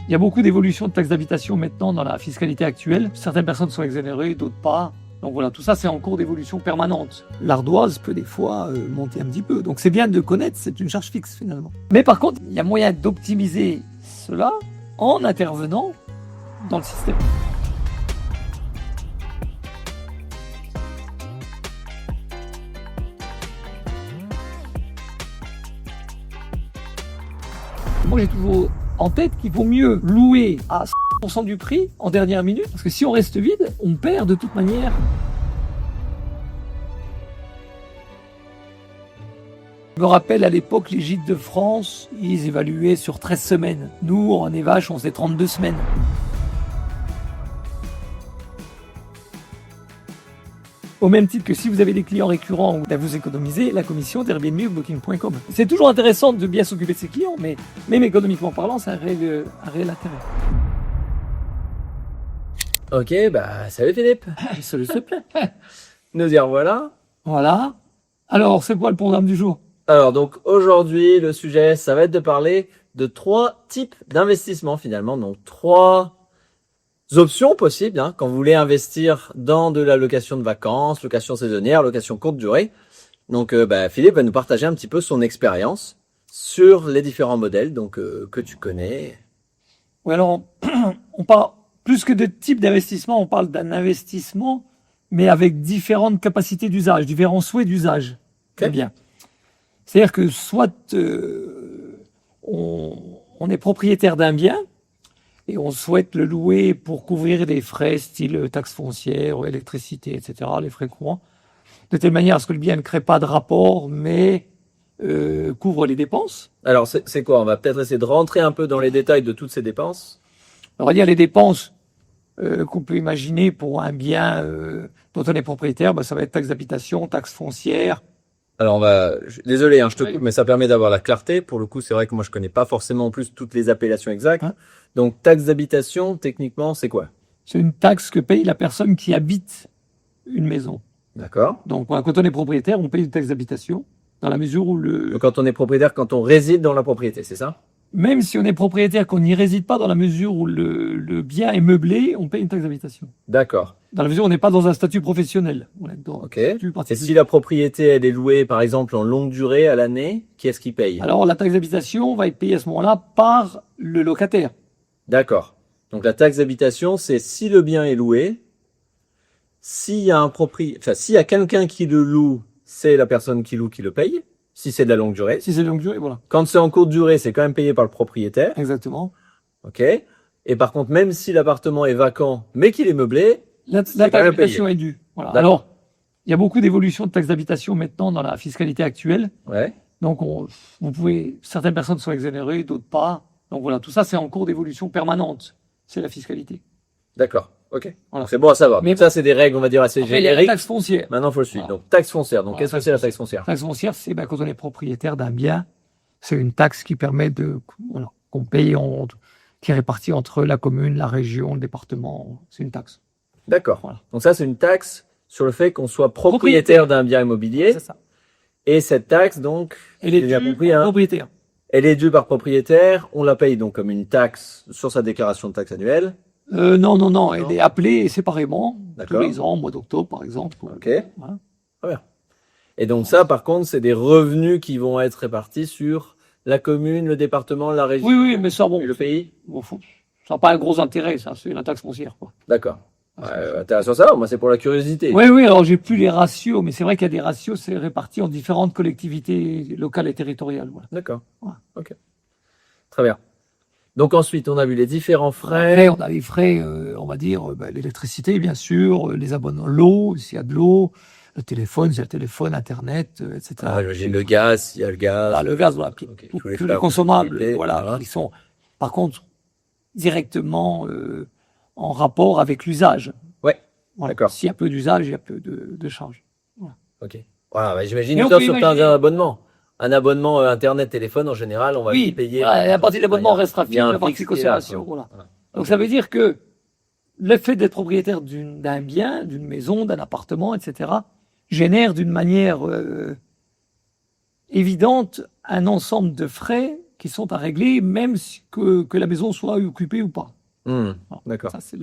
Il y a beaucoup d'évolutions de taxes d'habitation maintenant dans la fiscalité actuelle. Certaines personnes sont exonérées, d'autres pas. Donc voilà, tout ça c'est en cours d'évolution permanente. L'ardoise peut des fois monter un petit peu. Donc c'est bien de connaître, c'est une charge fixe finalement. Mais par contre, il y a moyen d'optimiser cela en intervenant dans le système. Moi j'ai toujours en tête qu'il vaut mieux louer à 100% du prix en dernière minute, parce que si on reste vide, on perd de toute manière. Je me rappelle à l'époque, les gîtes de France, ils évaluaient sur 13 semaines. Nous, en Évache, on faisait 32 semaines. Au même titre que si vous avez des clients récurrents, vous économisez la commission d'Airbnb ou Booking.com. C'est toujours intéressant de bien s'occuper de ses clients, mais même économiquement parlant, c'est un réel intérêt. Ok, bah salut Philippe. Salut, s'il te plaît. Nous y revoilà. Voilà. Alors, c'est quoi le programme du jour? Alors donc aujourd'hui, le sujet, ça va être de parler de 3 types d'investissements finalement. Donc 3 options possibles quand vous voulez investir dans de la location de vacances, location saisonnière, location courte durée. Donc Philippe va nous partager un petit peu son expérience sur les différents modèles que tu connais. Oui, alors on parle plus que de type d'investissement, on parle d'un investissement, mais avec différentes capacités d'usage, différents souhaits d'usage. Très bien. C'est-à-dire que soit on est propriétaire d'un bien et on souhaite le louer pour couvrir des frais style taxes foncières, électricité, etc., les frais courants, de telle manière à ce que le bien ne crée pas de rapport, mais couvre les dépenses. Alors c'est quoi? On va peut-être essayer de rentrer un peu dans les détails de toutes ces dépenses. On va dire les dépenses qu'on peut imaginer pour un bien dont on est propriétaire, ça va être taxe d'habitation, taxe foncière. Alors désolé, je te coupe, mais ça permet d'avoir la clarté. Pour le coup, c'est vrai que moi je connais pas forcément en plus toutes les appellations exactes. Donc taxe d'habitation, techniquement, c'est quoi? C'est une taxe que paye la personne qui habite une maison. D'accord. Donc quand on est propriétaire, on paye une taxe d'habitation dans la mesure où Donc, quand on est propriétaire, quand on réside dans la propriété, c'est ça? Même si on est propriétaire, qu'on n'y réside pas, dans la mesure où le bien est meublé, on paye une taxe d'habitation. D'accord. Dans la mesure où on n'est pas dans un statut professionnel. On est dans Ok. Et si la propriété, elle est louée, par exemple, en longue durée à l'année, qui est-ce qui paye? Alors, la taxe d'habitation va être payée à ce moment-là par le locataire. D'accord. Donc, la taxe d'habitation, c'est si le bien est loué, s'il y a s'il y a quelqu'un qui le loue, c'est la personne qui loue qui le paye. Si c'est de la longue durée. Si c'est de longue durée, voilà. Quand c'est en courte durée, c'est quand même payé par le propriétaire. Exactement. Ok. Et par contre, même si l'appartement est vacant, mais qu'il est meublé, la taxe d'habitation est due. Voilà. Alors, il y a beaucoup d'évolutions de taxes d'habitation maintenant dans la fiscalité actuelle. Ouais. Donc, certaines personnes sont exonérées, d'autres pas. Donc voilà, tout ça, c'est en cours d'évolution permanente. C'est la fiscalité. D'accord. Ok. Voilà. C'est bon à savoir. Mais ça, c'est des règles, on va dire, assez génériques. Taxe foncière. Maintenant, il faut le suivre. Voilà. Donc, taxe foncière. Donc, qu'est-ce que c'est la taxe foncière? Taxe foncière, c'est quand on est propriétaire d'un bien, c'est une taxe qui permet qu'on paye, qui est répartie entre la commune, la région, le département. C'est une taxe. D'accord. Voilà. Donc ça, c'est une taxe sur le fait qu'on soit propriétaire d'un bien immobilier. C'est ça. Et cette taxe, donc, elle est due par propriétaire. Elle est due par propriétaire. On la paye donc comme une taxe sur sa déclaration de taxe annuelle. Non. Elle est appelée séparément. Tous les ans, au mois d'octobre, par exemple. Ok. Voilà. Très bien. Et donc ça, par contre, c'est des revenus qui vont être répartis sur la commune, le département, la région. Oui, mais ça, et le pays. Ça n'a pas un gros intérêt, ça. C'est la taxe foncière, quoi. D'accord. Intéressant ça. Moi, c'est pour la curiosité. Oui. Alors, j'ai plus les ratios, mais c'est vrai qu'il y a des ratios, c'est réparti en différentes collectivités locales et territoriales. Voilà. D'accord. Voilà. Ok. Très bien. Donc ensuite, on a vu les différents frais. Après, on a les frais, on va dire, l'électricité, bien sûr, les abonnements, l'eau, s'il y a de l'eau, le téléphone, s'il y a le téléphone, Internet, etc. J'ai le gaz, s'il y a le gaz. Le gaz, voilà. Tous les consommables, voilà, qui sont, par contre, directement en rapport avec l'usage. Ouais. Voilà. D'accord. S'il y a peu d'usage, il y a peu de charges. Voilà. Ok. Voilà, j'imagine sur un abonnement. Un abonnement Internet, téléphone, en général, on va payer. La partie de l'abonnement restera fixe, la partie consommation. Voilà. Donc ça veut dire que le fait d'être propriétaire d'un bien, d'une maison, d'un appartement, etc., génère d'une manière évidente un ensemble de frais qui sont à régler, même que la maison soit occupée ou pas. Voilà. D'accord. Ça, c'est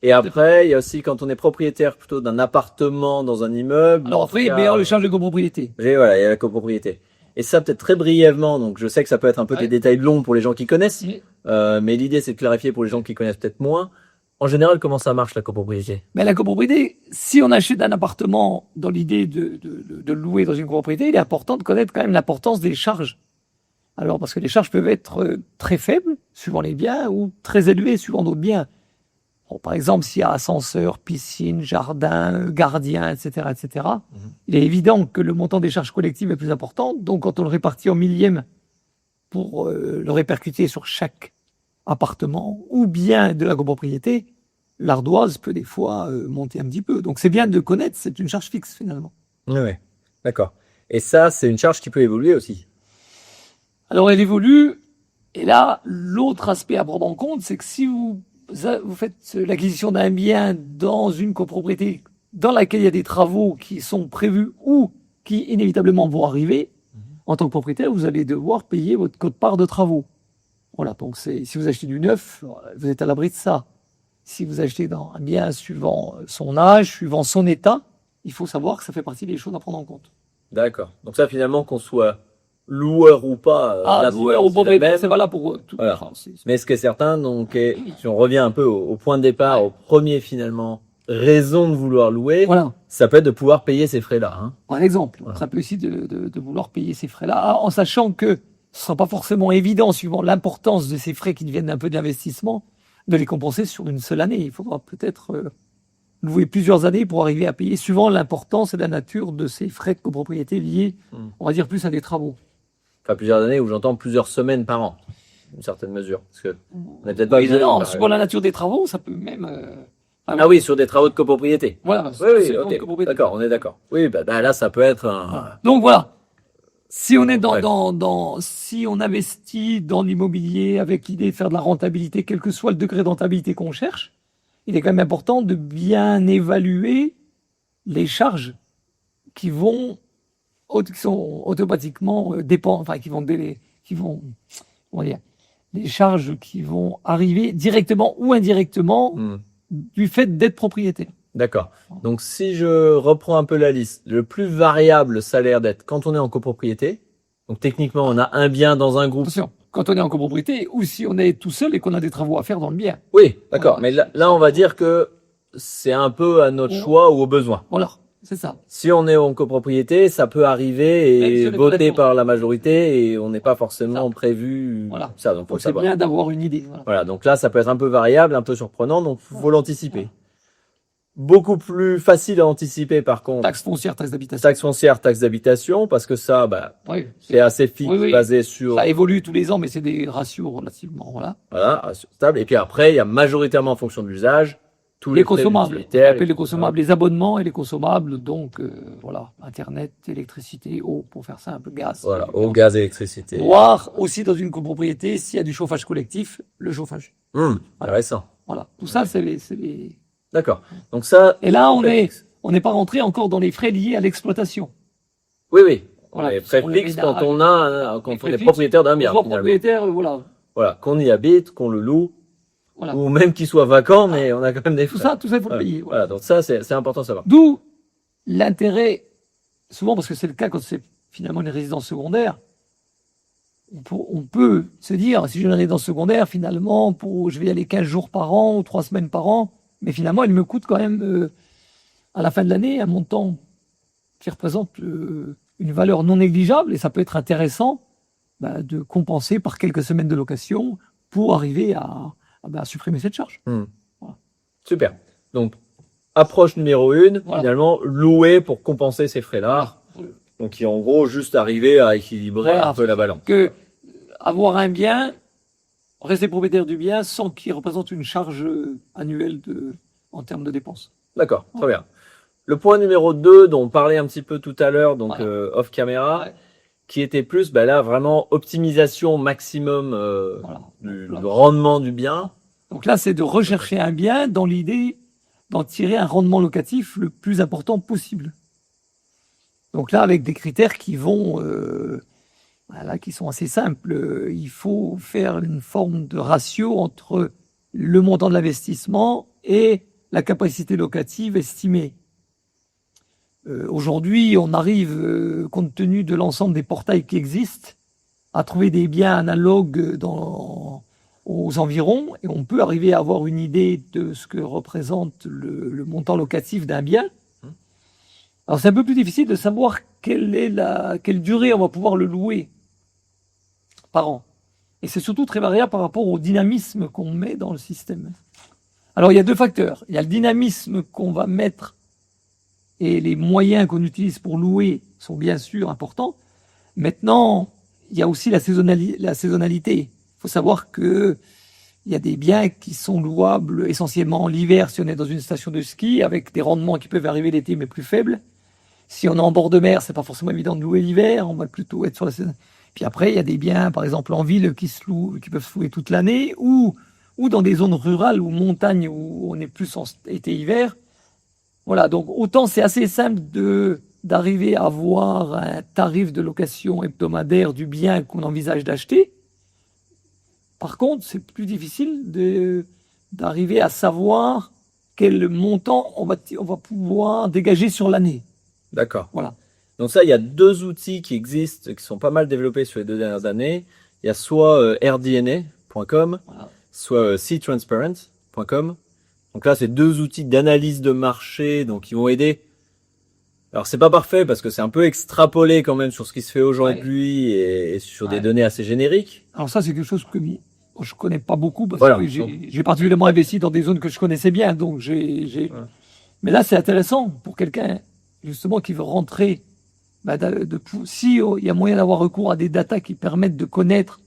Et après, il y a aussi quand on est propriétaire plutôt d'un appartement dans un immeuble. Alors après, meilleur le charge de copropriété. Voilà, il y a la copropriété. Et ça, peut-être très brièvement, donc je sais que ça peut être un peu des détails longs pour les gens qui connaissent, mais l'idée c'est de clarifier pour les gens qui connaissent peut-être moins. En général, comment ça marche la copropriété? Mais la copropriété, si on achète un appartement dans l'idée de louer dans une copropriété, il est important de connaître quand même l'importance des charges. Alors, parce que les charges peuvent être très faibles, suivant les biens, ou très élevées, suivant d'autres biens. Bon, par exemple, s'il y a ascenseur, piscine, jardin, gardien, etc., il est évident que le montant des charges collectives est plus important. Donc, quand on le répartit en millième pour le répercuter sur chaque appartement ou bien de la copropriété, l'ardoise peut des fois monter un petit peu. Donc, c'est bien de connaître, c'est une charge fixe finalement. Oui, d'accord. Et ça, c'est une charge qui peut évoluer aussi. Alors, elle évolue. Et là, l'autre aspect à prendre en compte, c'est que si vous faites l'acquisition d'un bien dans une copropriété dans laquelle il y a des travaux qui sont prévus ou qui inévitablement vont arriver, en tant que propriétaire, vous allez devoir payer votre quote-part de travaux. Voilà, donc si vous achetez du neuf, vous êtes à l'abri de ça. Si vous achetez dans un bien suivant son âge, suivant son état, il faut savoir que ça fait partie des choses à prendre en compte. D'accord. Donc ça, finalement, qu'on soit loueur ou pas, loueur ou propriétaire, c'est valable pour tout. Voilà. Mais ce qui est certain, donc, si on revient un peu au point de départ, au premier finalement raison de vouloir louer, ça peut être de pouvoir payer ces frais-là. Hein. Par exemple, ça peut aussi de vouloir payer ces frais-là, en sachant que ce ne sera pas forcément évident, suivant l'importance de ces frais qui deviennent un peu d'investissement, de les compenser sur une seule année. Il faudra peut-être louer plusieurs années pour arriver à payer, suivant l'importance et la nature de ces frais de copropriété liés, on va dire, plus à des travaux. Enfin, plusieurs années où j'entends plusieurs semaines par an, une certaine mesure. Parce que on n'est peut-être pas non, suivant la nature des travaux, ça peut même... oui, sur des travaux de copropriété. Voilà. Oui, okay. D'accord, on est d'accord. Oui, là, ça peut être Donc voilà. Si on est si on investit dans l'immobilier avec l'idée de faire de la rentabilité, quel que soit le degré de rentabilité qu'on cherche, il est quand même important de bien évaluer les charges qui sont automatiquement les charges qui vont arriver directement ou indirectement du fait d'être propriétaire. D'accord. Donc, si je reprends un peu la liste, le plus variable, ça a l'air d'être quand on est en copropriété. Donc, techniquement, on a un bien dans un groupe. Attention, quand on est en copropriété ou si on est tout seul et qu'on a des travaux à faire dans le bien. Oui, d'accord. Mais là, on va dire que c'est un peu à notre choix ou au besoin. Voilà, c'est ça. Si on est en copropriété, ça peut arriver et voter par la majorité et on n'est pas forcément prévu. Voilà. Ça, donc c'est bien d'avoir une idée. Voilà. Donc là, ça peut être un peu variable, un peu surprenant, donc faut l'anticiper. Beaucoup plus facile à anticiper par contre. Taxe foncière, taxe d'habitation. Taxe foncière, taxe d'habitation, parce que ça, c'est assez fixe, basé sur... Ça évolue tous les ans, mais c'est des ratios relativement, Voilà, stable. Et puis après, il y a majoritairement en fonction de l'usage, tous les consommables. On appelle les consommables, les abonnements et les consommables, donc Internet, électricité, eau, pour faire simple, gaz. Voilà, eau, gaz, électricité. Voire aussi dans une copropriété, s'il y a du chauffage collectif, le chauffage. Intéressant. Voilà, tout ça, c'est les... D'accord. Donc ça. Et là, on n'est pas rentré encore dans les frais liés à l'exploitation. Oui. Voilà, les frais fixes quand on est propriétaire d'un bien. Propriétaire, voilà. Voilà, qu'on y habite, qu'on le loue, ou même qu'il soit vacant, mais on a quand même des frais. Tout ça, il faut le payer. Voilà, donc ça, c'est important de savoir. D'où l'intérêt, souvent parce que c'est le cas quand c'est finalement une résidence secondaire. On peut se dire, si j'ai une résidence secondaire, finalement, je vais y aller 15 jours par an ou 3 semaines par an. Mais finalement, elle me coûte quand même, à la fin de l'année, un montant qui représente une valeur non négligeable. Et ça peut être intéressant de compenser par quelques semaines de location pour arriver à supprimer cette charge. Voilà. Super. Donc, approche numéro 1, finalement, louer pour compenser ces frais-là. Donc, qui en gros, juste arriver à équilibrer un peu la balance. Avoir un bien... Rester propriétaire du bien sans qu'il représente une charge annuelle en termes de dépenses. D'accord, très bien. Le point numéro 2 dont on parlait un petit peu tout à l'heure, donc off caméra, qui était plus là vraiment optimisation maximum du rendement du bien. Donc là, c'est de rechercher un bien dans l'idée d'en tirer un rendement locatif le plus important possible. Donc là, avec des critères qui vont voilà, qui sont assez simples. Il faut faire une forme de ratio entre le montant de l'investissement et la capacité locative estimée. Aujourd'hui, on arrive, compte tenu de l'ensemble des portails qui existent, à trouver des biens analogues aux environs, et on peut arriver à avoir une idée de ce que représente le montant locatif d'un bien. Alors c'est un peu plus difficile de savoir quelle durée on va pouvoir le louer par an. Et c'est surtout très variable par rapport au dynamisme qu'on met dans le système. Alors il y a deux facteurs. Il y a le dynamisme qu'on va mettre et les moyens qu'on utilise pour louer sont bien sûr importants. Maintenant, il y a aussi la saisonnalité. Il faut savoir que il y a des biens qui sont louables essentiellement l'hiver si on est dans une station de ski avec des rendements qui peuvent arriver l'été mais plus faibles. Si on est en bord de mer, c'est pas forcément évident de louer l'hiver, on va plutôt être sur la saison. Puis après, il y a des biens, par exemple en ville, qui peuvent se louer toute l'année, ou dans des zones rurales ou montagnes où on est plus en été-hiver. Voilà, donc autant c'est assez simple d'arriver à avoir un tarif de location hebdomadaire du bien qu'on envisage d'acheter. Par contre, c'est plus difficile d'arriver à savoir quel montant on va pouvoir dégager sur l'année. D'accord. Voilà. Donc ça, il y a deux outils qui existent, qui sont pas mal développés sur les 2 dernières années. Il y a soit rdna.com, Voilà. soit ctransparent.com. Donc là, c'est 2 outils d'analyse de marché, donc qui vont aider. Alors c'est pas parfait parce que c'est un peu extrapolé quand même sur ce qui se fait aujourd'hui et sur des données assez génériques. Alors ça, c'est quelque chose que je connais pas beaucoup parce Voilà. que j'ai particulièrement investi dans des zones que je connaissais bien. Donc Mais là, c'est intéressant pour quelqu'un justement qui veut rentrer. Si il y a moyen d'avoir recours à des datas qui permettent de connaître,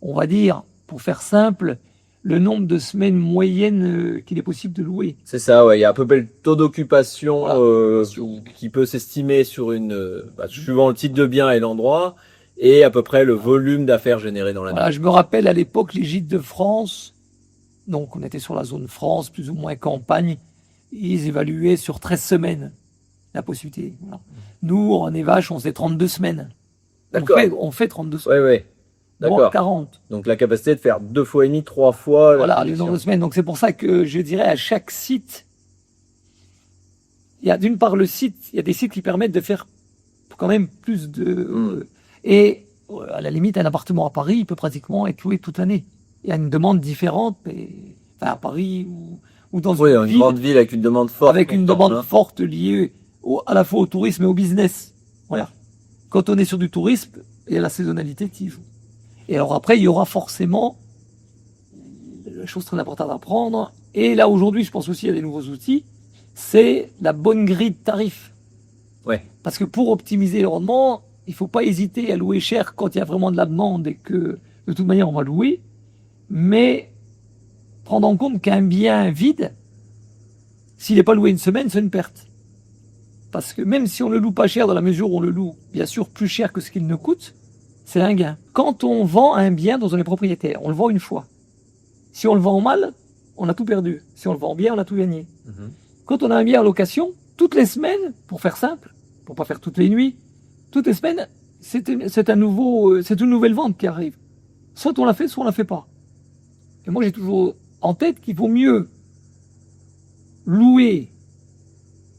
on va dire, pour faire simple, le nombre de semaines moyennes qu'il est possible de louer. C'est ça, ouais. Il y a à peu près le taux d'occupation Voilà. qui peut s'estimer sur suivant le type de bien et l'endroit, et à peu près le volume d'affaires généré dans l'année. Voilà, je me rappelle à l'époque, les gîtes de France, donc on était sur la zone France, plus ou moins campagne, ils évaluaient sur 13 semaines la possibilité. Voilà. Nous, en Évache, on faisait 32 semaines. D'accord. On fait 32 semaines. Ouais. Voire D'accord. 40. Donc la capacité de faire 2 fois et demi, 3 fois. Voilà, le nombre de semaines. Donc c'est pour ça que je dirais à chaque site, il y a d'une part le site, il y a des sites qui permettent de faire quand même plus de... Et à la limite, un appartement à Paris, il peut pratiquement être loué toute l'année. Il y a une demande différente, enfin à Paris ou dans une grande ville avec une demande forte. Avec une demande forte liée à la fois au tourisme et au business. Voilà. Quand on est sur du tourisme, il y a la saisonnalité qui joue. Et alors après, il y aura forcément la chose très importante à prendre. Et là, aujourd'hui, je pense aussi à des nouveaux outils. C'est la bonne grille de tarifs. Ouais. Parce que pour optimiser le rendement, il faut pas hésiter à louer cher quand il y a vraiment de la demande et que, de toute manière, on va louer. Mais prendre en compte qu'un bien vide, s'il n'est pas loué une semaine, c'est une perte. Parce que même si on le loue pas cher dans la mesure où on le loue, bien sûr, plus cher que ce qu'il ne coûte, c'est un gain. Quand on vend un bien dont on est propriétaire, on le vend une fois. Si on le vend mal, on a tout perdu. Si on le vend bien, on a tout gagné. Quand on a un bien en location, toutes les semaines, pour faire simple, pour pas faire toutes les nuits, toutes les semaines, c'est une nouvelle vente qui arrive. Soit on la fait, soit on la fait pas. Et moi, j'ai toujours en tête qu'il vaut mieux louer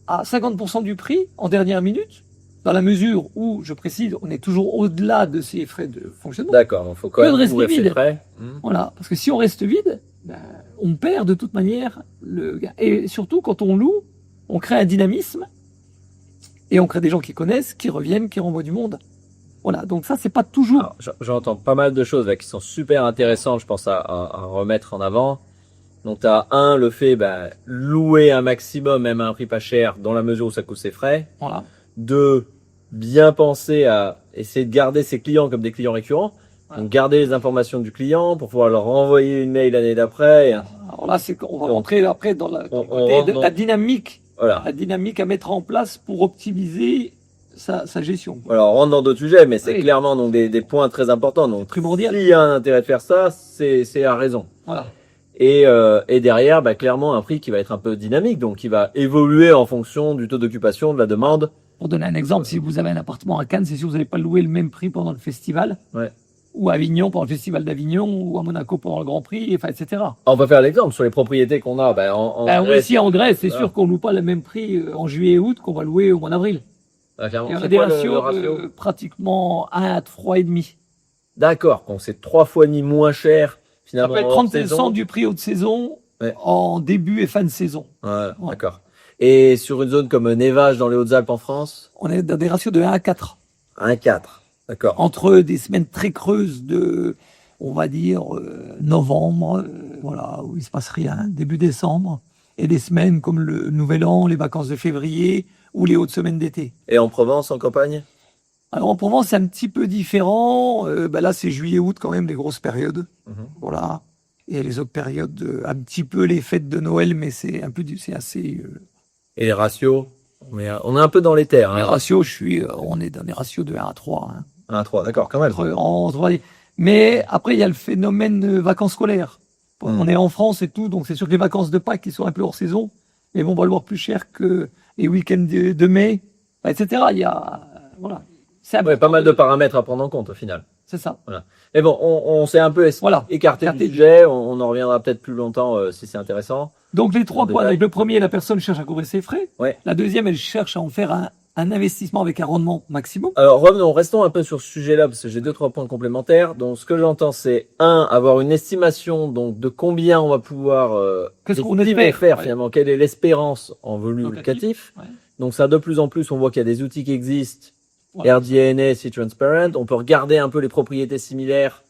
à 50% du prix en dernière minute, dans la mesure où, je précise, on est toujours au-delà de ces frais de fonctionnement. D'accord, donc il faut quand même couvrir ses frais. Voilà, parce que si on reste vide, on perd de toute manière le gain. Et surtout, quand on loue, on crée un dynamisme et on crée des gens qui connaissent, qui reviennent, qui renvoient du monde. Voilà, donc ça, c'est pas toujours... Alors, j'entends pas mal de choses là, qui sont super intéressantes, je pense, à remettre en avant. Donc, tu as le fait louer un maximum, même à un prix pas cher, dans la mesure où ça coûte ses frais. Voilà. 2, bien penser à essayer de garder ses clients comme des clients récurrents. Voilà. Donc, garder les informations du client pour pouvoir leur renvoyer une mail l'année d'après. Alors là, on va rentrer après dans la dynamique. Voilà. La dynamique à mettre en place pour optimiser sa gestion. Alors, on rentre dans d'autres sujets, mais c'est clairement donc des points très importants. Donc, primordial. S'il y a un intérêt de faire ça, c'est à raison. Voilà. Et derrière, clairement, un prix qui va être un peu dynamique, donc qui va évoluer en fonction du taux d'occupation, de la demande Pour donner un exemple, si vous avez un appartement à Cannes, c'est sûr que vous n'allez pas louer le même prix pendant le festival, Ouais. ou à Avignon pendant le festival d'Avignon, ou à Monaco pendant le Grand Prix, enfin, etc. On peut faire l'exemple sur les propriétés qu'on a. Grèce, Aussi en Grèce, c'est voilà. sûr qu'on loue pas le même prix en juillet et août qu'on va louer au mois d'avril. Clairement. Et on a C'est des quoi ratios le ratio pratiquement 1 à 3,5. D'accord, donc c'est 3 fois et demi moins cher Ça finalement. peut être hors 30% saison. du prix haute saison Ouais. en début et fin de saison. Voilà, Ouais. d'accord. Et sur une zone comme Nevages dans les Hautes-Alpes en France, On est dans des ratios de 1 à 4. 1,4. D'accord. Entre des semaines très creuses de, on va dire, novembre, voilà, où il se passe rien, début décembre, et des semaines comme le Nouvel An, les vacances de février ou les hautes semaines d'été. Et en Provence, en campagne? Alors en Provence, c'est un petit peu différent. Là, c'est juillet-août quand même, les grosses périodes. Mhm. Voilà. Et les autres périodes, un petit peu les fêtes de Noël, mais c'est un peu, c'est assez. Et les ratios? On est un peu dans les terres. Les Hein. ratios, on est dans des ratios de 1 à 3. Hein. 1,3, d'accord, quand même. Mais après, il y a le phénomène de vacances scolaires. Mm. On est en France et tout, donc c'est sûr que les vacances de Pâques qui sont un peu hors saison, mais vont valoir plus cher que les week-ends de mai, etc. Il y a, voilà. C'est Ouais, pas mal de paramètres à prendre en compte au final. C'est ça. Mais bon, on s'est un peu Voilà. écarté du sujet. On en reviendra peut-être plus longtemps si c'est intéressant. Donc les 3 En points. détail. Donc, le premier, la personne cherche à couvrir ses frais. Ouais. La deuxième, elle cherche à en faire un investissement avec un rendement maximum. Alors restons un peu sur ce sujet-là parce que j'ai 2-3 points complémentaires. Donc ce que j'entends, c'est avoir une estimation donc de combien on va pouvoir Qu'est-ce qu'on estimer espère, faire ouais. finalement, quelle est l'espérance en volume Locatif, locatif. ouais. Donc ça, de plus en plus, on voit qu'il y a des outils qui existent. Voilà. RDNA, C-Transparent. On peut regarder un peu les propriétés similaires.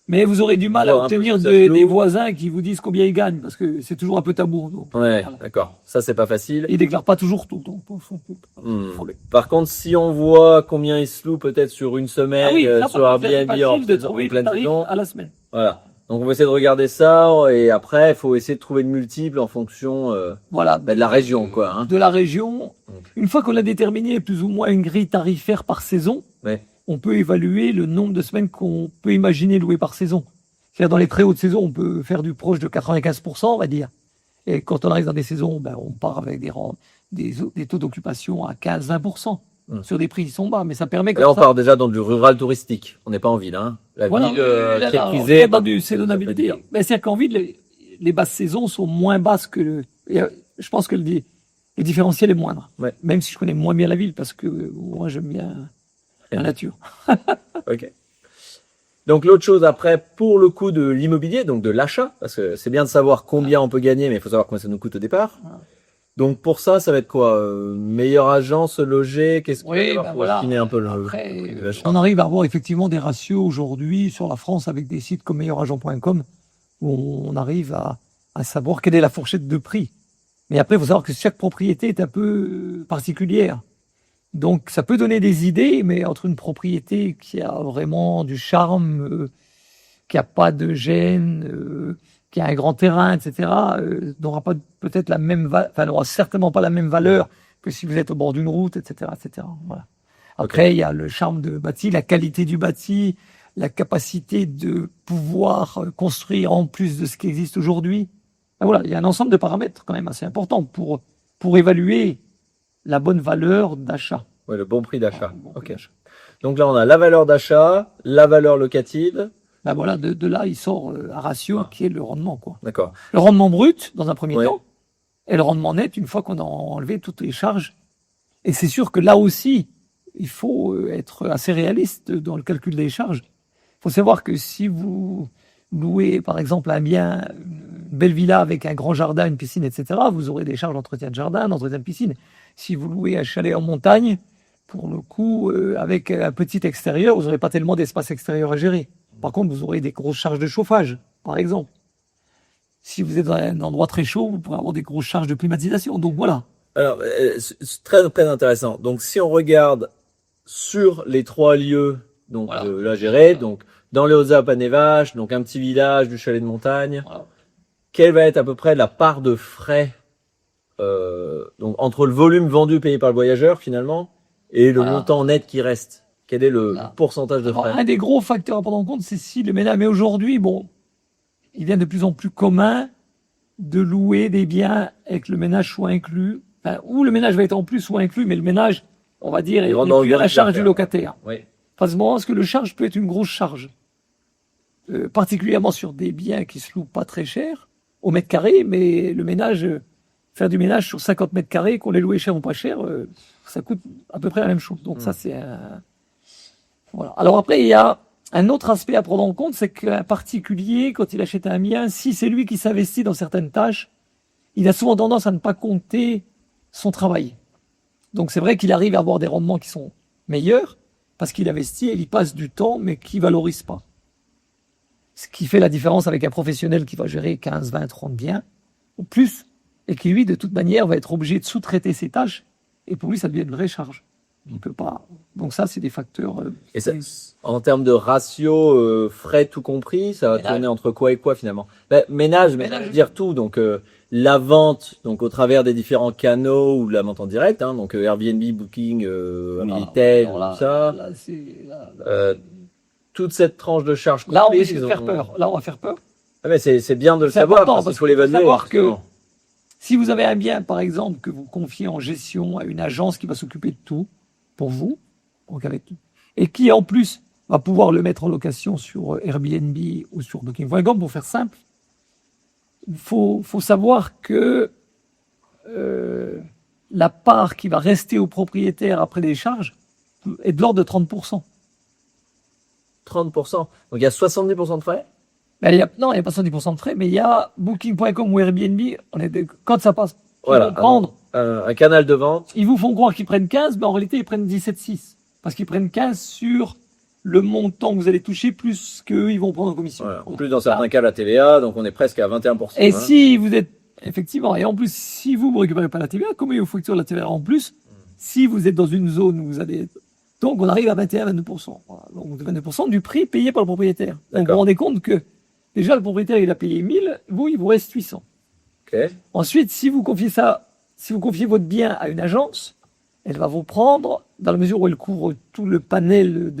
Mais vous aurez du mal à Voir un peu obtenir si ça se loue. des voisins qui vous disent combien ils gagnent, parce que c'est toujours un peu tabou. Donc, Ouais, voilà. d'accord. Ça, c'est pas facile. Ils déclarent pas toujours tout. Donc, Par contre, si on voit combien ils se louent peut-être sur une semaine, Ah oui, là, sur par contre, c'est Airbnb en facile de trouver le pleine tarif saison, à la semaine. voilà. Donc on va essayer de regarder ça et après, il faut essayer de trouver de multiples en fonction Voilà. de la région, quoi. Hein. De la région. Donc. Une fois qu'on a déterminé plus ou moins une grille tarifaire par saison, Ouais. on peut évaluer le nombre de semaines qu'on peut imaginer louer par saison. C'est-à-dire dans les très hautes saisons, on peut faire du proche de 95%, on va dire. Et quand on arrive dans des saisons, on part avec des taux d'occupation à 15-20%. Sur des prix qui sont bas, mais ça permet Et là, on part déjà dans du rural touristique. On n'est pas en ville, hein. La Voilà, ville là, qui est on prisée. est dans du saisonnabilité. Mais c'est-à-dire qu'en ville, les basses saisons sont moins basses je pense que le différentiel est moindre. Ouais. Même si je connais moins bien la ville, parce que moi, j'aime bien la nature. Ok. Donc l'autre chose après, pour le coût de l'immobilier, donc de l'achat, parce que c'est bien de savoir combien on peut gagner, mais il faut savoir combien ça nous coûte au départ. Donc pour ça va être quoi meilleur agent, se loger, qu'est-ce Oui, faut affiner un peu le prix de l'achat. On arrive à avoir effectivement des ratios aujourd'hui sur la France avec des sites comme meilleuragent.com où on arrive à savoir quelle est la fourchette de prix. Mais après, il faut savoir que chaque propriété est un peu particulière. Donc, ça peut donner des idées, mais entre une propriété qui a vraiment du charme, qui a pas de gêne, qui a un grand terrain, etc., n'aura pas peut-être la même n'aura certainement pas la même valeur que si vous êtes au bord d'une route, etc., etc. Voilà. Après, il y a le charme de bâti, la qualité du bâti, la capacité de pouvoir construire en plus de ce qui existe aujourd'hui. Voilà, il y a un ensemble de paramètres quand même assez importants pour évaluer la bonne valeur d'achat. Ouais, le bon prix d'achat. Ok. Donc là, on a la valeur d'achat, la valeur locative. Voilà, de là, il sort un ratio qui est le rendement, quoi. D'accord. Le rendement brut, dans un premier Ouais. temps, et le rendement net, une fois qu'on a enlevé toutes les charges. Et c'est sûr que là aussi, il faut être assez réaliste dans le calcul des charges. Il faut savoir que si vous louez, par exemple, un bien, une belle villa avec un grand jardin, une piscine, etc., vous aurez des charges d'entretien de jardin, d'entretien de piscine. Si vous louez un chalet en montagne, pour le coup, avec un petit extérieur, vous n'aurez pas tellement d'espace extérieur à gérer. Par contre, vous aurez des grosses charges de chauffage, par exemple. Si vous êtes dans un endroit très chaud, vous pourrez avoir des grosses charges de climatisation. Donc voilà. Alors, c'est très très intéressant. Donc, si on regarde sur les 3 lieux, donc là gérés, donc dans les Hautes-Alpes à Nevages, donc un petit village, du chalet de montagne, Voilà. quelle va être à peu près la part de frais donc entre le volume vendu payé par le voyageur finalement et le montant net qui reste? Quel est le pourcentage de frais? Alors, un des gros facteurs à prendre en compte, c'est si le ménage. Mais aujourd'hui, il devient de plus en plus commun de louer des biens avec le ménage soit inclus, ou le ménage va être en plus soit inclus, mais le ménage on va dire, Ils rentrent et dans le puis la gros charge affaire. du locataire. Oui. Parce que le charge peut être une grosse charge, particulièrement sur des biens qui se louent pas très cher, au mètre carré, mais le ménage, faire du ménage sur 50 mètres carrés, qu'on les loué cher ou pas cher, ça coûte à peu près la même chose. Donc ça, c'est un... Voilà. Alors après, il y a un autre aspect à prendre en compte, c'est qu'un particulier, quand il achète un bien, si c'est lui qui s'investit dans certaines tâches, il a souvent tendance à ne pas compter son travail. Donc c'est vrai qu'il arrive à avoir des rendements qui sont meilleurs, parce qu'il investit et il y passe du temps, mais qui valorise pas. Ce qui fait la différence avec un professionnel qui va gérer 15, 20, 30 biens, ou plus, et qui lui, de toute manière, va être obligé de sous-traiter ses tâches, et pour lui, ça devient une vraie charge. Il peut pas. Donc ça, c'est des facteurs. Et ça, en termes de ratio, frais tout compris, ça va Ménage. tourner entre quoi et quoi finalement? Ménage, mais ça Ménage. veut dire tout. Donc la vente, donc au travers des différents canaux ou la vente en direct, hein, donc Airbnb, Booking, Minitel, Alors là, tout ça. là, Toute cette tranche de charges là, on comprises, risque de faire peur. Là, on va faire peur. Ah, mais c'est bien de le C'est savoir important, parce qu'il parce faut qu'il faut l'évaluer. savoir que- justement. Si vous avez un bien, par exemple, que vous confiez en gestion à une agence qui va s'occuper de tout pour vous, donc avec tout, et qui en plus va pouvoir le mettre en location sur Airbnb ou sur Booking.com, pour faire simple, il faut savoir que la part qui va rester au propriétaire après les charges est de l'ordre de 30%. 30%. Donc il y a 70% de frais. Ben, non, il n'y a pas 70% de frais, mais il y a Booking.com ou Airbnb, quand ça passe, ils Voilà. vont prendre. Un canal de vente. Ils vous font croire qu'ils prennent 15, mais en réalité, ils prennent 17,6. Parce qu'ils prennent 15 sur le montant que vous allez toucher, plus qu'eux, ils vont prendre en commission. Voilà. En plus, dans certains cas, la TVA, donc on est presque à 21%. Et hein. si vous êtes, effectivement, et en plus, si vous ne récupérez pas la TVA, comment ils vous facturent la TVA en plus, si vous êtes dans une zone où vous allez... Donc, on arrive à 21-22%. Voilà. Donc, 22% du prix payé par le propriétaire. Donc, vous D'accord. vous rendez compte que, déjà, le propriétaire, il a payé 1000, vous, il vous reste 800. Ok. Ensuite, si vous confiez votre bien à une agence, elle va vous prendre, dans la mesure où elle couvre tout le panel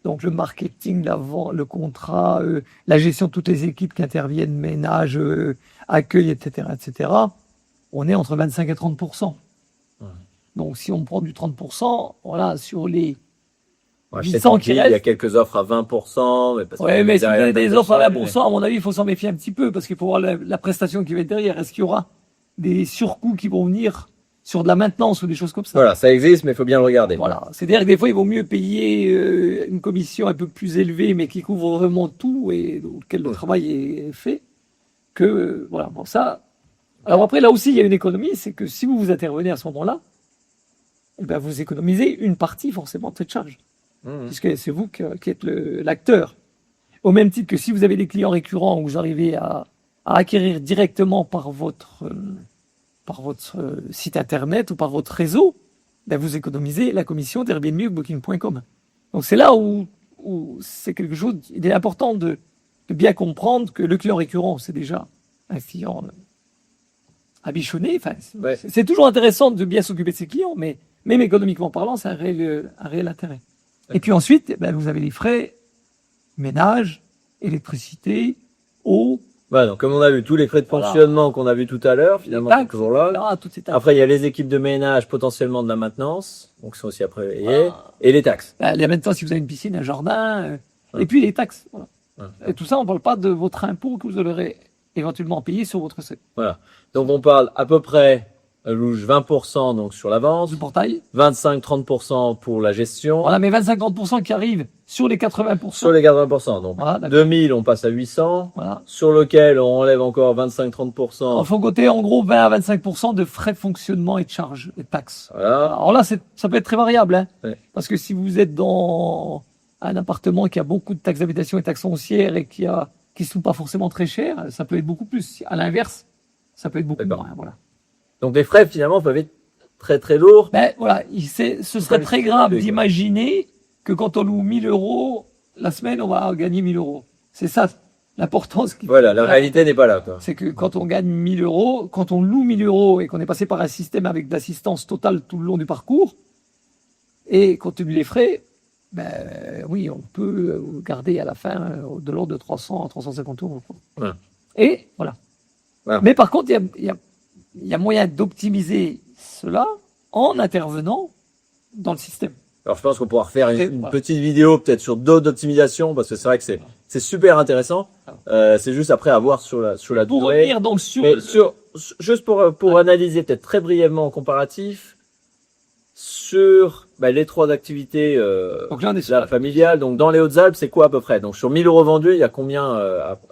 donc le marketing, la vente, le contrat, la gestion de toutes les équipes qui interviennent, ménage, accueil, etc., etc. On est entre 25 et 30%. Donc, si on prend du 30%, voilà, sur les Ouais, 800 qui il y a restent. quelques offres à 20%, mais parce Ouais, que mais si vous derrière, avez des la offres à taxation, 20%, à mon avis, il faut s'en méfier un petit peu, parce qu'il faut voir la prestation qui va être derrière. Est-ce qu'il y aura des surcoûts qui vont venir sur de la maintenance ou des choses comme ça? Voilà, ça existe, mais il faut bien le regarder. Voilà. C'est-à-dire que des fois, il vaut mieux payer une commission un peu plus élevée, mais qui couvre vraiment tout et auquel le travail est fait, que, voilà, bon, ça. Alors après, là aussi, il y a une économie, c'est que si vous intervenez à ce moment-là, eh ben, vous économisez une partie forcément de cette charge, puisque c'est vous qui êtes l'acteur. Au même titre que si vous avez des clients récurrents où vous arrivez à acquérir directement par votre site internet ou par votre réseau, ben vous économisez la commission d'Airbnb ou Booking.com. Donc c'est là où c'est quelque chose, il est important de bien comprendre que le client récurrent, c'est déjà un client abichonné. Enfin, Ouais. c'est toujours intéressant de bien s'occuper de ses clients, mais même économiquement parlant, c'est un réel intérêt. Et puis ensuite, ben, vous avez les frais, ménage, électricité, eau, Voilà, donc comme on a vu, tous les frais de Voilà. fonctionnement qu'on a vu tout à l'heure, finalement, taxes, sont toujours là. etc., toutes ces taxes. Après, il y a les équipes de ménage, potentiellement de la maintenance, donc sont aussi après payées, et les taxes. Ben, en même temps, si vous avez une piscine, un jardin, et puis les taxes. Voilà. Et tout ça, on ne parle pas de votre impôt que vous aurez éventuellement payé sur votre recette. Voilà. Donc on parle à peu près, louche 20% donc sur la vente, Du portail. 25-30% pour la gestion, Voilà, mais 25-30% qui arrivent sur les 80%. sur les 80%. Donc Voilà, d'accord. 2000, on passe à 800, Voilà. sur lequel on enlève encore 25-30%. Il faut compter en gros 20 à 25% de frais de fonctionnement et de charges et de taxes. Voilà. Alors là, ça peut être très variable, hein, Ouais. parce que si vous êtes dans un appartement qui a beaucoup de taxes d'habitation et taxes foncières et qui ne sont pas forcément très cher, ça peut être beaucoup plus. À l'inverse, ça peut être beaucoup D'accord. moins. Voilà. Donc les frais finalement peuvent être très très lourds. Ben voilà, ce serait très grave d'imaginer que quand on loue 1000 euros la semaine, on va gagner 1000 euros. C'est ça l'importance. Voilà, la réalité n'est pas là, quoi. C'est que quand on gagne 1000 euros, quand on loue 1000 euros et qu'on est passé par un système avec d'assistance totale tout le long du parcours, et compte tenu des frais, ben oui, on peut garder à la fin de l'ordre de 300 à 350 euros. Quoi. Ouais. Et voilà. Voilà. Mais par contre, il y a moyen d'optimiser cela en intervenant dans le système. Alors, je pense qu'on pourra refaire Et une voilà. petite vidéo peut-être sur d'autres optimisations parce que c'est vrai que c'est super intéressant. C'est juste après à voir sur la Pour durée. revenir donc sur, Mais juste pour analyser peut-être très brièvement en comparatif sur les trois activités donc là on est sur familiales. Donc dans les Hautes-Alpes, c'est quoi à peu près? Donc sur 1000 euros vendus, il y a combien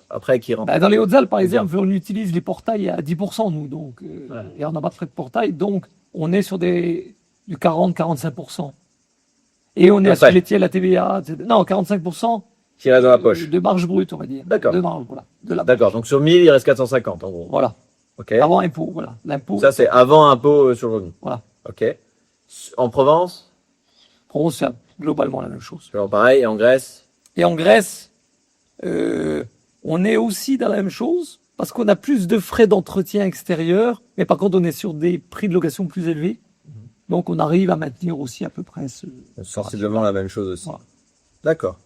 après qui rentre? dans les Hautes-Alpes, par Bien. exemple, on utilise les portails à 10%, nous, donc, Ouais. et on n'a pas de frais de portail, donc on est sur du 40-45%. Et on est Après. assujetti à la TVA, etc. Non, 45% Qui reste dans la poche. de marge brute, on va dire. D'accord. De marge, voilà. De la D'accord. Donc sur 1000, il reste 450 en gros. Voilà. Ok. Avant impôt, voilà. L'impôt, Ça c'est avant impôt sur le revenu. voilà. Ok. En Provence, Pour eux, c'est globalement la même chose. toujours pareil. Et en Grèce, Et en Grèce, on est aussi dans la même chose, parce qu'on a plus de frais d'entretien extérieur, mais par contre, on est sur des prix de location plus élevés. Donc, on arrive à maintenir aussi à peu près ce. sensiblement la même chose aussi. Voilà. D'accord.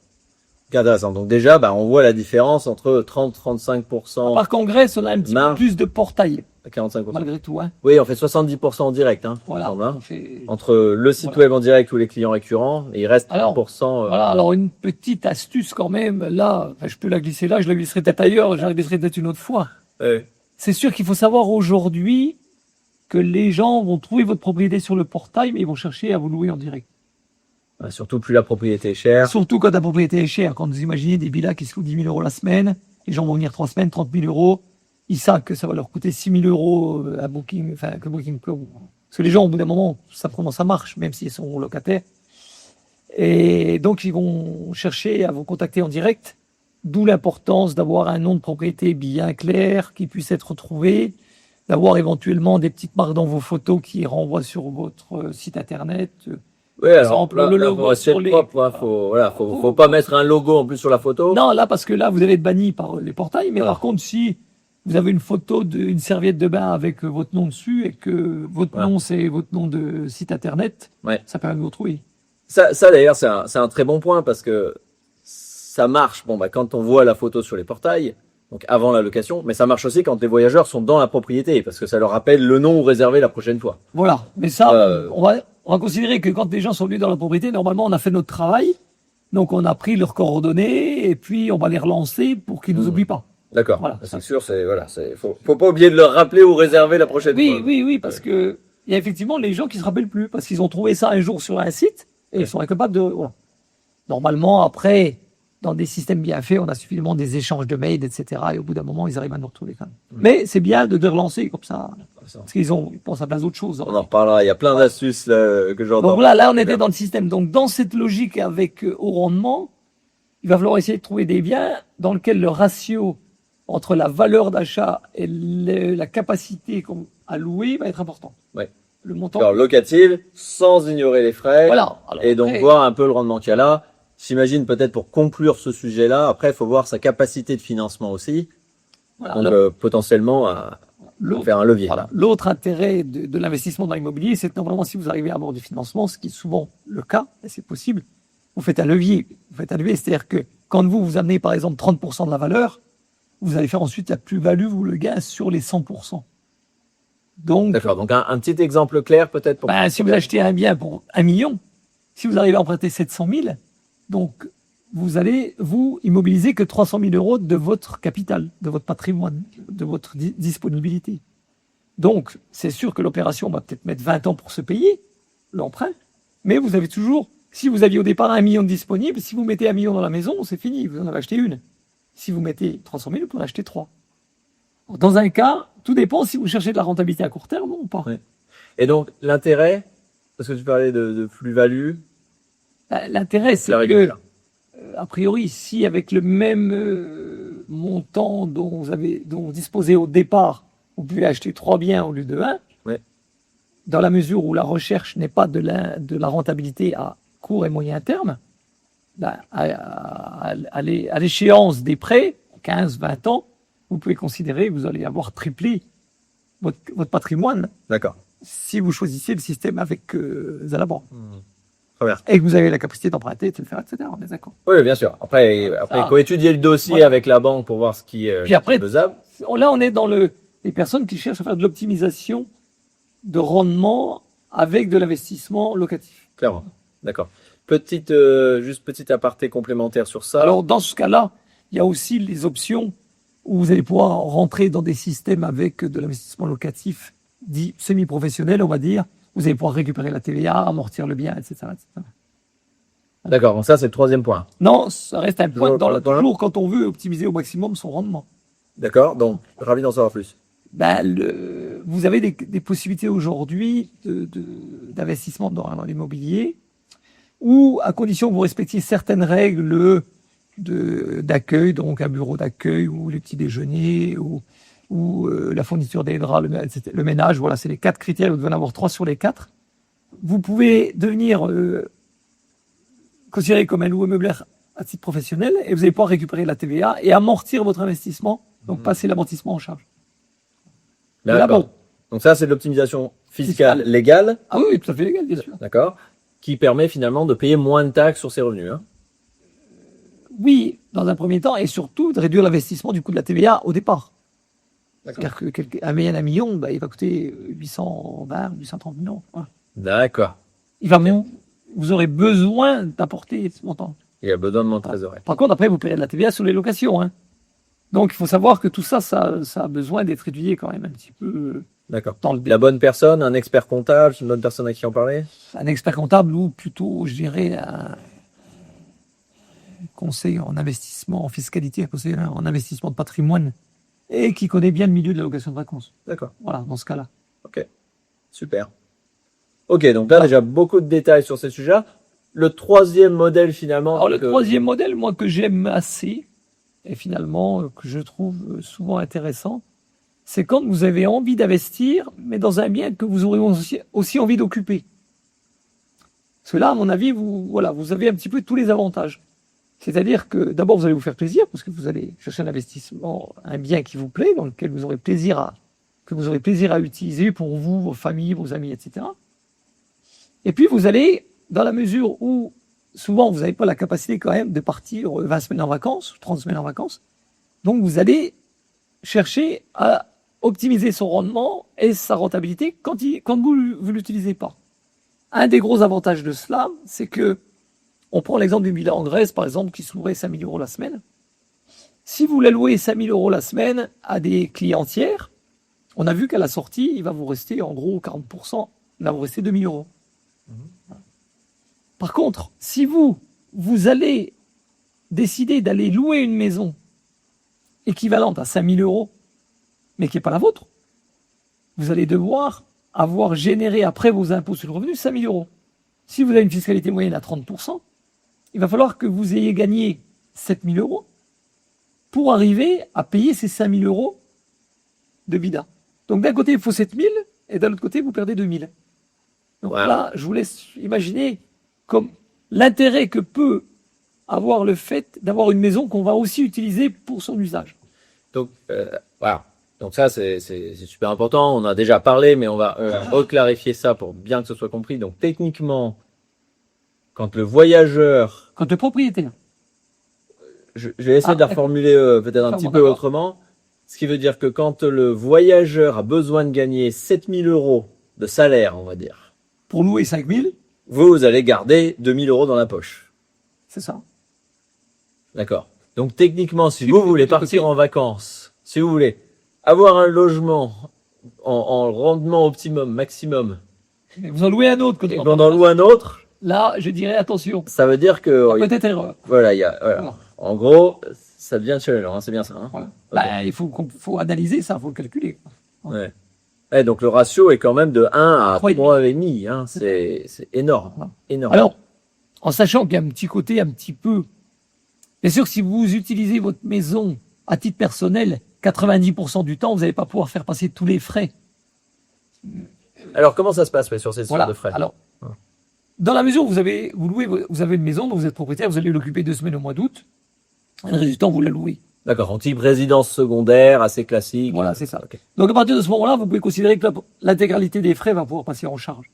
C'est intéressant. Donc déjà, on voit la différence entre 30-35% Par contre, en Grèce, on a un petit peu Marge. plus de portail, et 45%. malgré tout. Hein. Oui, on fait 70% en direct. Hein, Voilà. ensemble, hein. On fait- Entre le site Voilà. web en direct ou les clients récurrents, et il reste Alors, 30%. Voilà, alors une petite astuce quand même, là, je peux la glisser là, je la glisserai peut-être ailleurs, je la glisserai peut-être une autre fois. C'est sûr qu'il faut savoir aujourd'hui que les gens vont trouver votre propriété sur le portail, mais ils vont chercher à vous louer en direct. Surtout plus la propriété est chère. Surtout quand la propriété est chère. Quand vous imaginez des villas qui se louent 10 000 euros la semaine, les gens vont venir 3 semaines, 30 000 euros, ils savent que ça va leur coûter 6 000 euros à Booking, enfin, que Booking Club. Parce que les gens, au bout d'un moment, ça comment ça marche, même s'ils sont locataires. Et donc, ils vont chercher à vous contacter en direct, d'où l'importance d'avoir un nom de propriété bien clair, qui puisse être retrouvé, d'avoir éventuellement des petites marques dans vos photos qui renvoient sur votre site internet. Oui, alors exemple, là, le là, logo pour rester sur les- propre, hein, faut pas mettre un logo en plus sur la photo. Non, là, parce que là, vous allez être banni par les portails. Mais par contre, si vous avez une photo d'une serviette de bain avec votre nom dessus et que votre Voilà. nom, c'est votre nom de site internet, Ouais. ça permet de vous retrouver. Ça d'ailleurs, c'est un très bon point parce que ça marche. Quand on voit la photo sur les portails, donc avant la location, mais ça marche aussi quand les voyageurs sont dans la propriété parce que ça leur rappelle le nom réservé la prochaine fois. Voilà. Mais ça, Euh. on va considérer que quand les gens sont venus dans la propriété, normalement, on a fait notre travail. Donc, on a pris leurs coordonnées et puis on va les relancer pour qu'ils nous oublient pas. D'accord. Voilà. C'est sûr, faut pas oublier de leur rappeler ou réserver la prochaine Oui, fois. oui, oui, parce que il y a effectivement les gens qui se rappellent plus parce qu'ils ont trouvé ça un jour sur un site et ils sont incapables de. Voilà. Normalement, après, dans des systèmes bien faits, on a suffisamment des échanges de mails, etc. Et au bout d'un moment, ils arrivent à nous retrouver quand même. Mais c'est bien de les relancer comme ça parce ils pensent à plein d'autres choses. On en reparlera. Il y a plein d'astuces là, que j'entends. Donc là, on était dans le système. Donc dans cette logique avec haut rendement, il va falloir essayer de trouver des biens dans lesquels le ratio entre la valeur d'achat et la capacité à louer va être important. Ouais. Le montant. Alors, locative, sans ignorer les frais. Voilà. Alors, Et donc après, voir un peu le rendement qu'il y a là. J'imagine peut-être pour conclure ce sujet-là, après il faut voir sa capacité de financement aussi. voilà, Donc potentiellement à l'autre- faire un levier. voilà. L'autre intérêt de l'investissement dans l'immobilier, c'est que normalement, si vous arrivez à avoir du financement, ce qui est souvent le cas, et c'est possible, vous faites un levier. Vous faites un levier, c'est-à-dire que quand vous amenez par exemple 30% de la valeur, vous allez faire ensuite la plus-value ou le gain sur les 100%. Donc, D'accord. Donc un petit exemple clair peut-être pour. si vous achetez un bien pour 1 million, si vous arrivez à emprunter 700 000, donc vous allez vous immobiliser que 300 000 euros de votre capital, de votre patrimoine, de votre disponibilité. Donc, c'est sûr que l'opération va peut-être mettre 20 ans pour se payer, l'emprunt, mais vous avez toujours, si vous aviez au départ 1 million de disponible, si vous mettez 1 million dans la maison, c'est fini, vous en avez acheté une. Si vous mettez 300 000, vous pouvez en acheter 3. Dans un cas, tout dépend si vous cherchez de la rentabilité à court terme ou pas. Ouais. Et donc l'intérêt, parce que tu parlais de plus-value, L'intérêt, c'est la que, règle. a priori, si avec le même montant dont vous disposez au départ, vous pouvez acheter 3 biens au lieu de 1, Ouais. dans la mesure où la recherche n'est pas de la rentabilité à court et moyen terme, à l'échéance des prêts, 15, 20 ans, vous pouvez considérer que vous allez avoir triplé votre patrimoine D'accord. si vous choisissez le système avec Zalabor. Très bien. Et que vous avez la capacité d'emprunter, de le faire, etc. On est d'accord. Oui, bien sûr. Après, il faut étudier le dossier Voilà. avec la banque pour voir ce qui est Puis après, faisable. Là, on est dans les personnes qui cherchent à faire de l'optimisation de rendement avec de l'investissement locatif. Clairement. D'accord. Juste petit aparté complémentaire sur ça. Alors, dans ce cas-là, il y a aussi les options où vous allez pouvoir rentrer dans des systèmes avec de l'investissement locatif dit semi-professionnel, on va dire. Vous allez pouvoir récupérer la TVA, amortir le bien, etc. etc. D'accord. Donc ça, c'est le troisième point. Non, ça reste un point Toujours toujours quand on veut optimiser au maximum son rendement. D'accord. Donc, ravi d'en savoir plus. Vous avez des possibilités aujourd'hui d'investissement dans l'immobilier où, à condition que vous respectiez certaines règles d'accueil, donc un bureau d'accueil ou les petits déjeuners ou la fourniture des draps, le ménage, voilà, c'est les 4 critères, vous devez en avoir 3 sur les 4. Vous pouvez devenir considéré comme un loueur meublé à titre professionnel et vous allez pouvoir récupérer la TVA et amortir votre investissement, donc passer l'amortissement en charge. D'accord. Là, bon. Donc ça, c'est de l'optimisation fiscale légale. Ah oui, tout à fait légal, bien sûr. D'accord. Qui permet finalement de payer moins de taxes sur ses revenus. Hein. Oui, dans un premier temps, et surtout de réduire l'investissement du coût de la TVA au départ. C'est-à-dire qu'un million, il va coûter 820, 830 millions. Voilà. D'accord. Vous aurez besoin d'apporter ce montant. Il a besoin de mon trésorerie. Par contre, après, vous payez de la TVA sur les locations. Hein. Donc, il faut savoir que tout ça, ça a besoin d'être étudié quand même un petit peu. D'accord. Dans le La bonne personne, un expert comptable, c'est une bonne personne à qui en parler? Un expert comptable ou plutôt, je dirais, un conseil en investissement, en fiscalité, un conseiller en investissement de patrimoine et qui connaît bien le milieu de la location de vacances. D'accord. Voilà, dans ce cas-là. Ok, super. Ok, donc là, déjà beaucoup de détails sur ces sujets. Le troisième modèle, finalement. Alors, le troisième modèle, moi, que j'aime assez, et finalement, que je trouve souvent intéressant, c'est quand vous avez envie d'investir, mais dans un bien que vous aurez aussi envie d'occuper. Parce que là, à mon avis, vous avez un petit peu tous les avantages. C'est-à-dire que d'abord, vous allez vous faire plaisir, parce que vous allez chercher un investissement, un bien qui vous plaît, dans lequel vous aurez plaisir à utiliser pour vous, vos familles, vos amis, etc. Et puis, vous allez, dans la mesure où souvent, vous n'avez pas la capacité quand même de partir 20 semaines en vacances, 30 semaines en vacances, donc vous allez chercher à optimiser son rendement et sa rentabilité quand vous ne l'utilisez pas. Un des gros avantages de cela, c'est que, on prend l'exemple d'une villa en Grèce, par exemple, qui se louerait 5 000 € la semaine. Si vous la louez 5 000 € la semaine à des clients tiers, on a vu qu'à la sortie, il va vous rester en gros 40%, il va vous rester 2 000 €. Par contre, si vous allez décider d'aller louer une maison équivalente à 5 000 €, mais qui n'est pas la vôtre, vous allez devoir avoir généré après vos impôts sur le revenu 5 000 €. Si vous avez une fiscalité moyenne à 30%, il va falloir que vous ayez gagné 7 000 € pour arriver à payer ces 5 000 € de bida. Donc d'un côté, il faut 7 000 et d'un autre côté, vous perdez 2 000. Donc là, je vous laisse imaginer comme l'intérêt que peut avoir le fait d'avoir une maison qu'on va aussi utiliser pour son usage. Donc, voilà. Donc ça, c'est super important. On a déjà parlé, mais on va reclarifier ça pour bien que ce soit compris. Donc techniquement, quand le voyageur... Quand le propriétaire... Je vais essayer de la reformuler peut-être un petit peu autrement. Ce qui veut dire que quand le voyageur a besoin de gagner 7 000 € de salaire, on va dire... Pour louer 5 000... Vous allez garder 2 000 € dans la poche. C'est ça. D'accord. Donc techniquement, si vous voulez partir en vacances, si vous voulez avoir un logement en rendement optimum, maximum, et vous en louez un autre. Et vous en louez un autre. Là, je dirais attention. Ça veut dire que... Peut-être erreur. Voilà, voilà. En gros, ça devient challengeant, hein, c'est bien ça. Hein. Voilà. Okay. Il faut analyser ça, il faut le calculer. Ouais. Et donc le ratio est quand même de 1 à 3,5. Hein, c'est énorme, voilà. Énorme. Alors, en sachant qu'il y a un petit côté un petit peu... Bien sûr, si vous utilisez votre maison à titre personnel, 90% du temps, vous n'allez pas pouvoir faire passer tous les frais. Alors, comment ça se passe sur ces sortes de frais? Alors, dans la mesure où vous avez une maison dont vous êtes propriétaire, vous allez l'occuper 2 semaines au mois d'août, et le résultat, vous la louez. D'accord, en type résidence secondaire, assez classique. Voilà, c'est ça. Okay. Donc, à partir de ce moment-là, vous pouvez considérer que l'intégralité des frais va pouvoir passer en charge.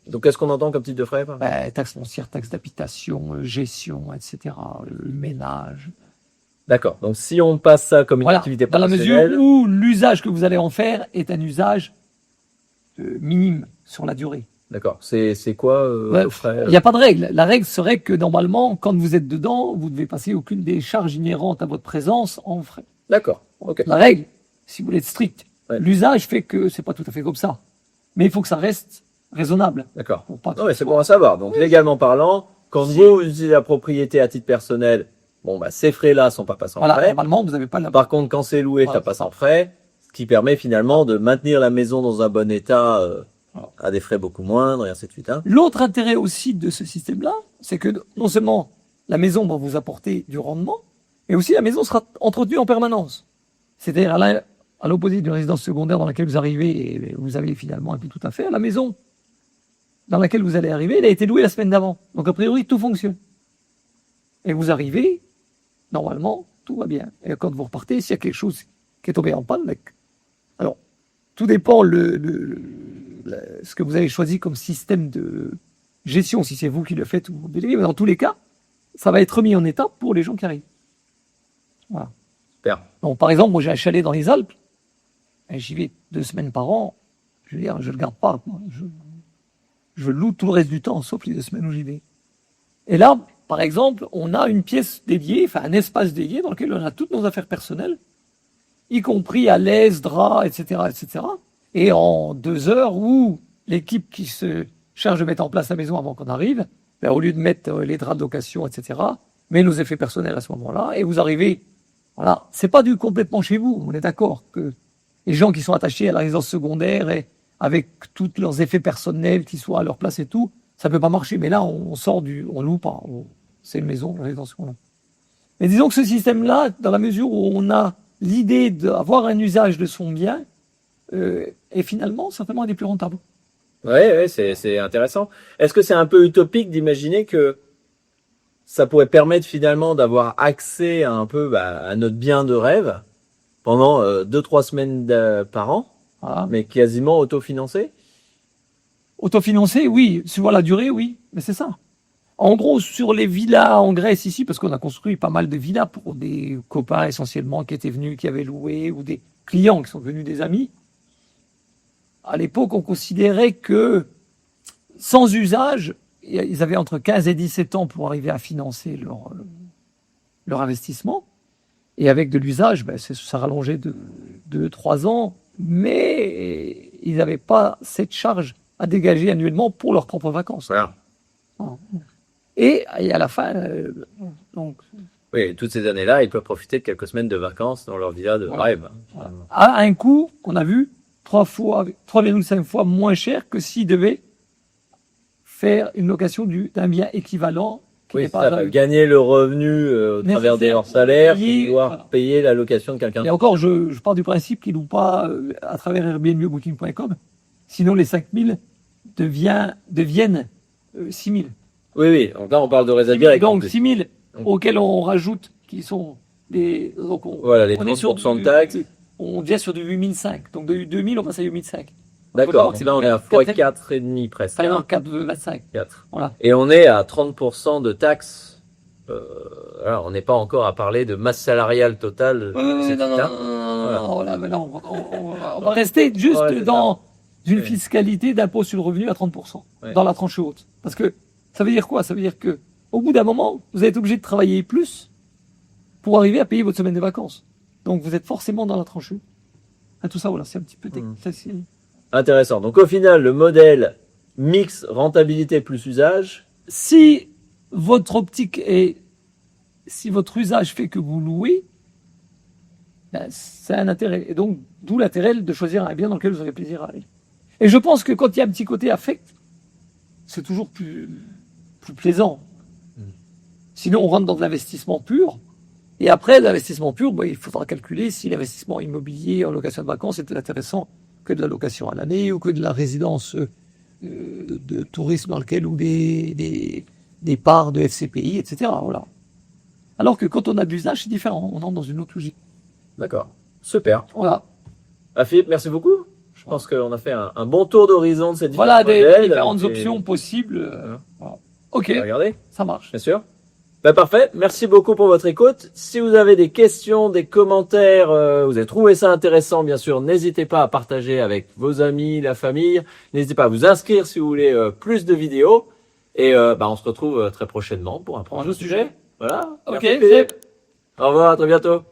Donc, qu'est-ce qu'on entend comme type de frais? Taxes foncières, taxes d'habitation, gestion, etc., le ménage. D'accord. Donc, si on passe ça comme une activité professionnelle... Dans la mesure où l'usage que vous allez en faire est un usage minime sur la durée. D'accord. C'est quoi Ouais, à peu près, Il n'y a pas de règle. La règle serait que normalement, quand vous êtes dedans, vous ne devez passer aucune des charges inhérentes à votre présence en frais. D'accord. Ok. La règle, si vous voulez être strict. Ouais. L'usage fait que c'est pas tout à fait comme ça. Mais il faut que ça reste raisonnable. D'accord. Pour pas que Non, mais ce c'est soit- bon à savoir. Donc, légalement parlant, quand Si. vous utilisez la propriété à titre personnel, bon, bah, ces frais-là sont pas passés en Voilà, frais. normalement, vous n'avez pas la... Par contre, quand c'est loué, Voilà, ça passe en frais, ce qui permet finalement de maintenir la maison dans un bon état Voilà. à des frais beaucoup moindres et ainsi de suite. Hein. L'autre intérêt aussi de ce système-là, c'est que non seulement la maison va vous apporter du rendement, mais aussi la maison sera entretenue en permanence. C'est-à-dire à l'opposé d'une résidence secondaire dans laquelle vous arrivez et vous avez finalement un peu tout à faire, la maison dans laquelle vous allez arriver, elle a été louée la semaine d'avant. Donc a priori, tout fonctionne. Et vous arrivez, normalement, tout va bien. Et quand vous repartez, s'il y a quelque chose qui est tombé en panne, alors, tout dépend ce que vous avez choisi comme système de gestion, si c'est vous qui le faites ou vous déléguez. Mais dans tous les cas, ça va être remis en état pour les gens qui arrivent. Voilà. Super. Donc, par exemple, moi j'ai un chalet dans les Alpes, et j'y vais 2 semaines par an. Je veux dire, je le garde pas. Moi. Je loue tout le reste du temps, sauf les 2 semaines où j'y vais. Et là, par exemple, on a une pièce dédiée, enfin un espace dédié dans lequel on a toutes nos affaires personnelles, y compris à l'aise, draps, etc., etc. Et en 2 heures, où l'équipe qui se charge de mettre en place la maison avant qu'on arrive, ben, au lieu de mettre les draps de location, etc., met nos effets personnels à ce moment-là, et vous arrivez. Voilà, c'est pas du complètement chez vous. On est d'accord que les gens qui sont attachés à la résidence secondaire et avec tous leurs effets personnels qui soient à leur place et tout, ça peut pas marcher. Mais là, on sort on loue pas. C'est une maison, une résidence secondaire. Mais disons que ce système-là, dans la mesure où on a l'idée d'avoir un usage de son bien, est finalement certainement un des plus rentables. Ouais, c'est intéressant. Est-ce que c'est un peu utopique d'imaginer que ça pourrait permettre finalement d'avoir accès à un peu à notre bien de rêve pendant 2-3 semaines par an, Voilà. mais quasiment autofinancé? Autofinancé, oui. Sur la durée, oui. Mais c'est ça. En gros, sur les villas en Grèce ici, parce qu'on a construit pas mal de villas pour des copains essentiellement qui étaient venus, qui avaient loué, ou des clients qui sont devenus des amis. À l'époque, on considérait que sans usage, ils avaient entre 15 et 17 ans pour arriver à financer leur investissement. Et avec de l'usage, ben, ça rallongeait de 2-3 ans, mais ils n'avaient pas cette charge à dégager annuellement pour leurs propres vacances. Voilà. Et à la fin, donc, Oui, toutes ces années-là, ils peuvent profiter de quelques semaines de vacances dans leur villa de Voilà. rêve. voilà. À un coût, on a vu, 3,5 fois moins cher que s'ils devaient faire une location d'un bien équivalent. Qui Oui, n'est pas ça, gagner le revenu au travers des hors-salaires, payer, pouvoir voilà. payer la location de quelqu'un. Et encore, je pars du principe qu'ils ne louent pas à travers Airbnb ou Booking.com. Sinon, les 5 000 deviennent 6 000. Oui. Donc là, on parle de réserve directe. en Donc, plus. 6 000 auxquels on rajoute, qui sont des. Donc Voilà, les on est sur 30% de taxes. On devient sur du 8 500. Donc, de 2 000, on passe à 8 500. D'accord. Donc, là, on est à x4,5 presque. Enfin, non, 4,25. 4. Voilà. Et on est à 30% de taxes. Alors, on n'est pas encore à parler de masse salariale totale. Non, Voilà. voilà, mais non, on va rester juste Ouais, c'est dans une Oui. fiscalité d'impôt sur le revenu à 30%, Ouais. dans la tranche haute. Parce que ça veut dire quoi? Ça veut dire que au bout d'un moment, vous êtes obligé de travailler plus pour arriver à payer votre semaine de vacances. Donc vous êtes forcément dans la tranche haute. Ah, tout ça, voilà, c'est un petit peu technique. Intéressant. Donc, au final, le modèle mix rentabilité plus usage. Si votre optique est, si votre usage fait que vous louez, ben, c'est un intérêt. Et donc, d'où l'intérêt de choisir un bien dans lequel vous aurez plaisir à aller. Et je pense que quand il y a un petit côté affect, c'est toujours plus plaisant. Sinon, on rentre dans de l'investissement pur. Et après, l'investissement pur, ben, il faudra calculer si l'investissement immobilier en location de vacances est plus intéressant que de la location à l'année ou que de la résidence de tourisme dans lequel ou des parts de FCPI, etc. Voilà. Alors que quand on a de l'usage, c'est différent. On entre dans une autre logique. D'accord. Super. Voilà. Philippe, merci beaucoup. Je pense qu'on a fait un bon tour d'horizon de ces différents Voilà des modèles. différentes avec options possibles. Voilà. Ok, Regardez, ça marche. bien sûr. Bah parfait, merci beaucoup pour votre écoute. Si vous avez des questions, des commentaires, vous avez trouvé ça intéressant, bien sûr, n'hésitez pas à partager avec vos amis, la famille. N'hésitez pas à vous inscrire si vous voulez plus de vidéos. Et on se retrouve très prochainement pour un prochain sujet. Voilà. Ok, Merci, Philippe. Au revoir, à très bientôt.